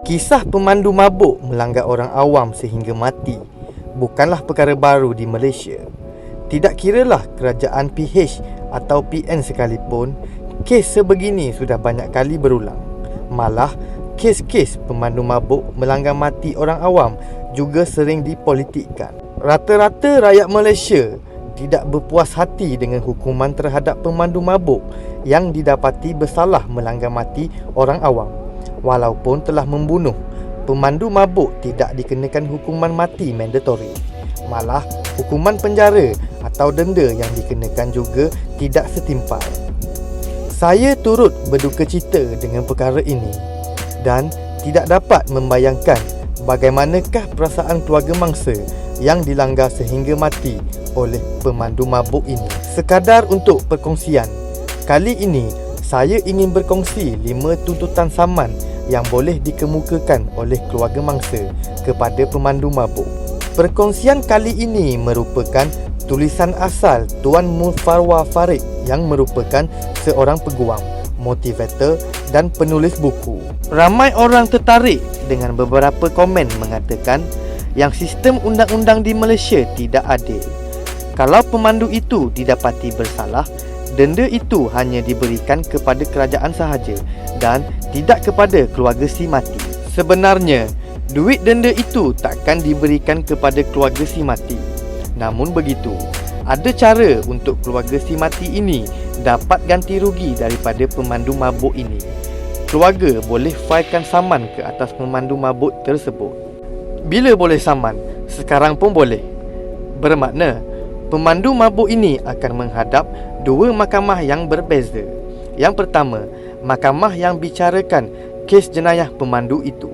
Kisah pemandu mabuk melanggar orang awam sehingga mati bukanlah perkara baru di Malaysia. Tidak kiralah kerajaan PH atau PN sekalipun, kes sebegini sudah banyak kali berulang. Malah, kes-kes pemandu mabuk melanggar mati orang awam juga sering dipolitikkan. Rata-rata rakyat Malaysia tidak berpuas hati dengan hukuman terhadap pemandu mabuk yang didapati bersalah melanggar mati orang awam. Walaupun telah membunuh, pemandu mabuk tidak dikenakan hukuman mati mandatori. Malah, hukuman penjara atau denda yang dikenakan juga tidak setimpal. Saya turut berduka cita dengan perkara ini dan tidak dapat membayangkan bagaimanakah perasaan keluarga mangsa yang dilanggar sehingga mati oleh pemandu mabuk ini. Sekadar untuk perkongsian, kali ini saya ingin berkongsi 5 tuntutan saman yang boleh dikemukakan oleh keluarga mangsa kepada pemandu mabuk. Perkongsian kali ini merupakan tulisan asal Tuan Mufarwa Farid yang merupakan seorang peguam, motivator dan penulis buku. Ramai orang tertarik dengan beberapa komen mengatakan yang sistem undang-undang di Malaysia tidak adil. Kalau pemandu itu didapati bersalah, denda itu hanya diberikan kepada kerajaan sahaja dan tidak kepada keluarga si mati. Sebenarnya, duit denda itu takkan diberikan kepada keluarga si mati. Namun begitu, ada cara untuk keluarga si mati ini dapat ganti rugi daripada pemandu mabuk ini. Keluarga boleh failkan saman ke atas pemandu mabuk tersebut. Bila boleh saman? Sekarang pun boleh. Bermakna, pemandu mabuk ini akan menghadap 2 mahkamah yang berbeza. Yang pertama, mahkamah yang bicarakan kes jenayah pemandu itu.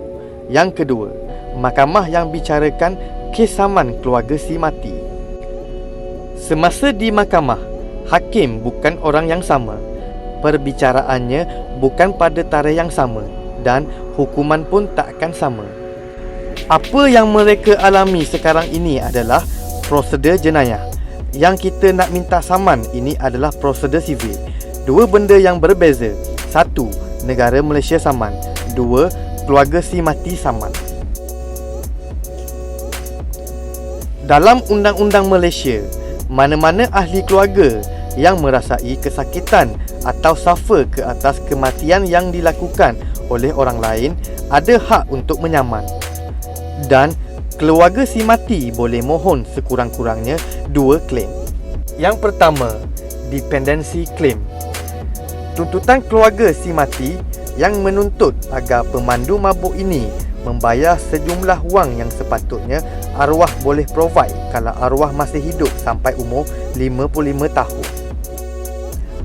Yang kedua, mahkamah yang bicarakan kes saman keluarga si mati. Semasa di mahkamah, hakim bukan orang yang sama. Perbicaraannya bukan pada tarikh yang sama dan hukuman pun takkan sama. Apa yang mereka alami sekarang ini adalah prosedur jenayah. Yang kita nak minta saman ini adalah prosedur sivil. 2 benda yang berbeza. 1. Negara Malaysia saman. 2. Keluarga si mati saman. Dalam undang-undang Malaysia, mana-mana ahli keluarga yang merasai kesakitan atau suffer ke atas kematian yang dilakukan oleh orang lain ada hak untuk menyaman. Dan keluarga si mati boleh mohon sekurang-kurangnya 2 claim. Yang pertama, dependency claim. Tuntutan keluarga si mati yang menuntut agar pemandu mabuk ini membayar sejumlah wang yang sepatutnya arwah boleh provide kalau arwah masih hidup sampai umur 55 tahun.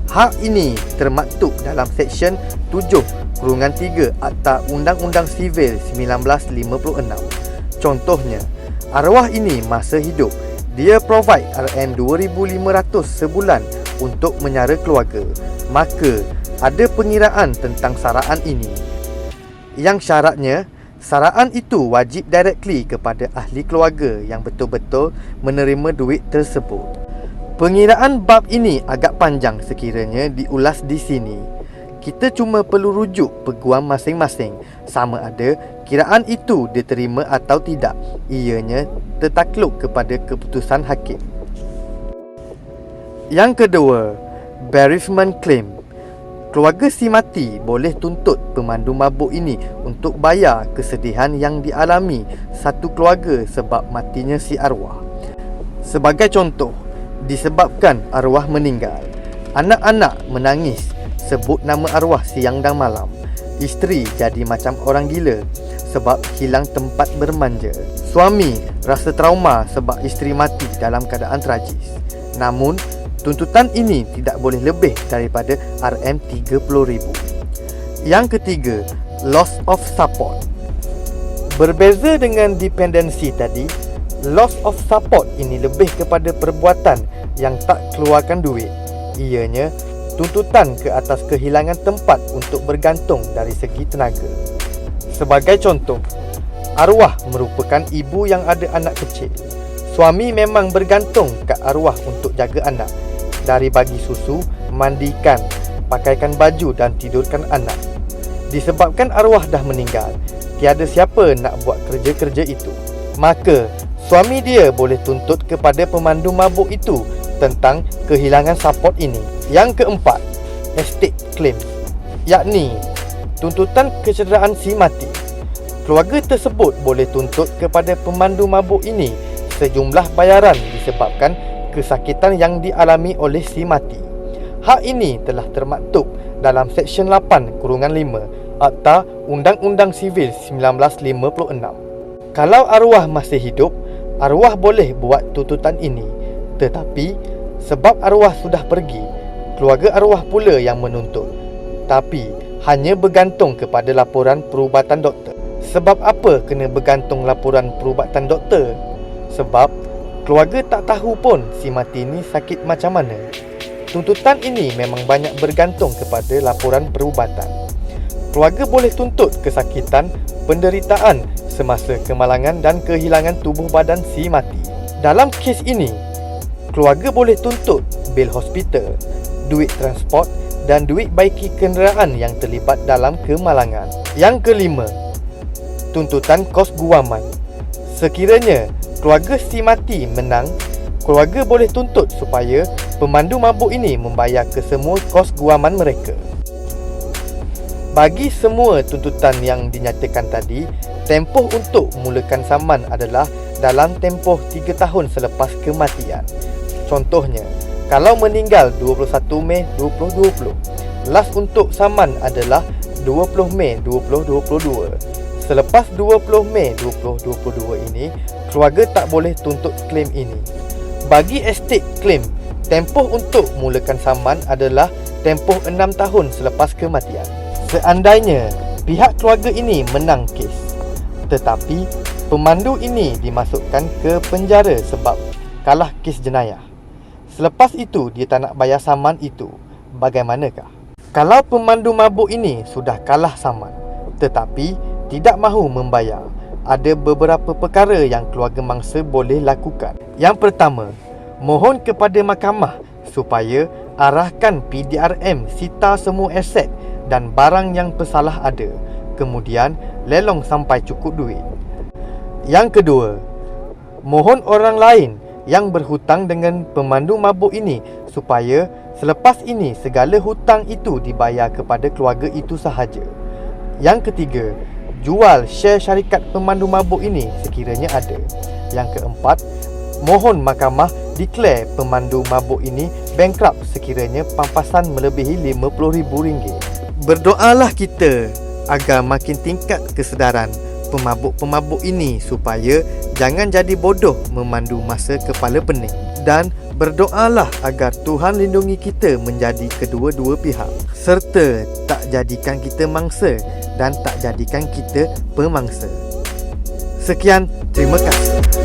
Hak ini termaktub dalam Seksyen 7/3 Akta Undang-Undang Sivil 1956. Contohnya, arwah ini masa hidup, dia provide RM2,500 sebulan untuk menyara keluarga. Maka, ada pengiraan tentang saraan ini. Yang syaratnya, saraan itu wajib directly kepada ahli keluarga yang betul-betul menerima duit tersebut. Pengiraan bab ini agak panjang sekiranya diulas di sini. Kita cuma perlu rujuk peguam masing-masing sama ada kiraan itu diterima atau tidak. Ianya tertakluk kepada keputusan hakim. Yang kedua, bereavement claim. Keluarga si mati boleh tuntut pemandu mabuk ini untuk bayar kesedihan yang dialami satu keluarga sebab matinya si arwah. Sebagai contoh, disebabkan arwah meninggal, anak-anak menangis sebut nama arwah siang dan malam. Isteri jadi macam orang gila sebab hilang tempat bermanja. Suami rasa trauma sebab isteri mati dalam keadaan tragis. Namun, tuntutan ini tidak boleh lebih daripada RM30,000. Yang ketiga, loss of support. Berbeza dengan dependency tadi, loss of support ini lebih kepada perbuatan yang tak keluarkan duit. Ianya tuntutan ke atas kehilangan tempat untuk bergantung dari segi tenaga. Sebagai contoh, arwah merupakan ibu yang ada anak kecil. Suami memang bergantung ke arwah untuk jaga anak, dari bagi susu, mandikan, pakaikan baju dan tidurkan anak. Disebabkan arwah dah meninggal, tiada siapa nak buat kerja-kerja itu. Maka suami dia boleh tuntut kepada pemandu mabuk itu tentang kehilangan support ini. Yang keempat, estate claim, yakni tuntutan kecederaan si mati. Keluarga tersebut boleh tuntut kepada pemandu mabuk ini sejumlah bayaran disebabkan kesakitan yang dialami oleh si mati. Hak ini telah termaktub dalam Seksyen 8/5 Akta Undang-Undang Sivil 1956. Kalau arwah masih hidup, arwah boleh buat tuntutan ini. Tetapi sebab arwah sudah pergi, keluarga arwah pula yang menuntut. Tapi hanya bergantung kepada laporan perubatan doktor. Sebab apa kena bergantung laporan perubatan doktor? Sebab keluarga tak tahu pun si mati ni sakit macam mana. Tuntutan ini memang banyak bergantung kepada laporan perubatan. Keluarga boleh tuntut kesakitan, penderitaan semasa kemalangan dan kehilangan tubuh badan si mati. Dalam kes ini, keluarga boleh tuntut bil hospital, duit transport dan duit baiki kenderaan yang terlibat dalam kemalangan. Yang kelima, tuntutan kos guaman. Sekiranya keluarga si mati menang, keluarga boleh tuntut supaya pemandu mabuk ini membayar kesemua kos guaman mereka. Bagi semua tuntutan yang dinyatakan tadi, tempoh untuk mulakan saman adalah dalam tempoh 3 tahun selepas kematian. Contohnya, kalau meninggal 21 Mei 2020, las untuk saman adalah 20 Mei 2022. Selepas 20 Mei 2022 ini, keluarga tak boleh tuntut claim ini. Bagi estate claim, tempoh untuk mulakan saman adalah tempoh 6 tahun selepas kematian. Seandainya pihak keluarga ini menang kes, tetapi pemandu ini dimasukkan ke penjara sebab kalah kes jenayah. Selepas itu dia tak nak bayar saman itu, bagaimanakah? Kalau pemandu mabuk ini sudah kalah saman tetapi tidak mahu membayar, ada beberapa perkara yang keluarga mangsa boleh lakukan. Yang pertama, mohon kepada mahkamah supaya arahkan PDRM sita semua aset dan barang yang bersalah ada, kemudian lelong sampai cukup duit. Yang kedua, mohon orang lain yang berhutang dengan pemandu mabuk ini supaya selepas ini segala hutang itu dibayar kepada keluarga itu sahaja. Yang ketiga, jual share syarikat pemandu mabuk ini sekiranya ada. Yang keempat, mohon mahkamah declare pemandu mabuk ini bankrupt sekiranya pampasan melebihi RM50,000. Berdoalah kita agar makin tingkat kesedaran pemabuk-pemabuk ini supaya jangan jadi bodoh memandu masa kepala pening. Dan berdoalah agar Tuhan lindungi kita menjadi kedua-dua pihak, serta tak jadikan kita mangsa dan tak jadikan kita pemangsa. Sekian, terima kasih.